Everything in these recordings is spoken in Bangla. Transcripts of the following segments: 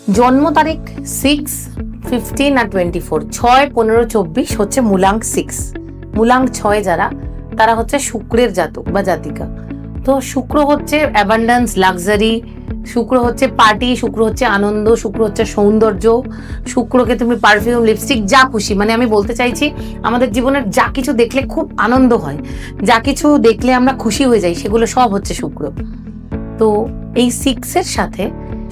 জন্ম তারিখ 6, 15 আর 24, 6, 15, 24 হচ্ছে মূলাঙ্ক 6, মূলাঙ্ক 6 যারা, তারা হচ্ছে শুক্রের জাতক বা জাতিকা। তো শুক্র হচ্ছে অ্যাবান্ডেন্স, লাক্সারি, শুক্র হচ্ছে পার্টি, শুক্র হচ্ছে আনন্দ, শুক্র হচ্ছে সৌন্দর্য। শুক্রকে তুমি পারফিউম, লিপস্টিক যা খুশি, মানে আমি বলতে চাইছি আমাদের জীবনের যা কিছু দেখলে খুব আনন্দ হয়, যা কিছু দেখলে আমরা খুশি হয়ে যাই, সেগুলো সব হচ্ছে শুক্র। তো এই 6-এর সাথে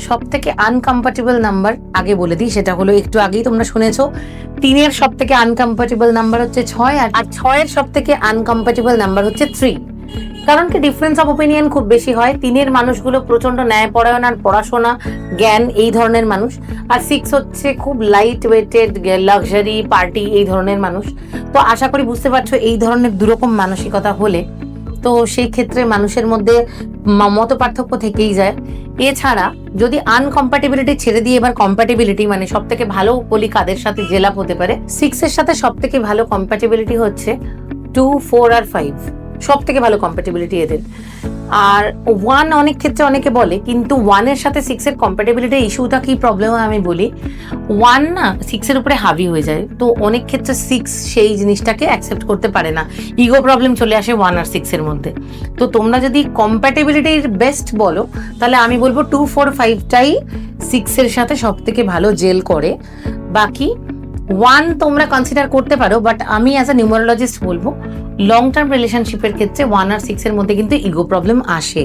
সব থেকে আনকম্পার্টেবল নাম্বার আগে বলে দিই, সেটা হলো একটু আগেই তোমরা শুনেছো, 3-এর সব থেকে আনকম্পার্টেবল নাম্বার হচ্ছে 6, আর 6-এর সব থেকে আনকম্পার্টেবল নাম্বার হচ্ছে 3। কারণ কি ডিফারেন্স অফ ওপিনিয়ন খুব বেশি হয়। 3-এর মানুষগুলো প্রচন্ড ন্যায়পরায়ণ আর পড়াশোনা, জ্ঞান এই ধরনের মানুষ, আর 6 হচ্ছে খুব লাইট ওয়েটেড, লাক্সারি, পার্টি এই ধরনের মানুষ। তো আশা করি বুঝতে পারছো এই ধরনের দুরকম মানসিকতা হলে তো সেই ক্ষেত্রে মানুষের মধ্যে মত পার্থক্য থেকেই যায়। এছাড়া যদি আনকম্প্যাটিবিলিটি ছেড়ে দিয়ে এবার কম্প্যাটিবিলিটি, মানে সব থেকে ভালো বলি কাদের সাথে জেলাপ হতে পারে, 6-এর সাথে সব থেকে ভালো কম্প্যাটিবিলিটি হচ্ছে 2, 4 আর 5, সব থেকে ভালো কম্প্যাটিবিলিটি এদের। আর 1 অনেক ক্ষেত্রে অনেকে বলে, কিন্তু 1-এর সাথে 6-এর কম্প্যাটিবিলিটি ইস্যুটা কি প্রবলেম হয় আমি বলি। 1 না 6-এর উপরে হাবি হয়ে যায়, তো অনেক ক্ষেত্রে 6 সেই জিনিসটাকে অ্যাকসেপ্ট করতে পারে না, ইগো প্রবলেম চলে আসে 1 আর 6-এর মধ্যে। তো তোমরা যদি কম্প্যাটিবিলিটির বেস্ট বলো, তাহলে আমি বলবো 2, 4, 5টাই 6-এর সাথে সব থেকে ভালো জেল করে। বাকি 1 তোমরা কনসিডার করতে পারো, বাট আমি অ্যাজ আ নিউমারোলজিস্ট বলবো লং টার্ম রিলেশনশিপের ক্ষেত্রে 1 আর 6-এর মধ্যে কিন্তু ইগো প্রবলেম আসে।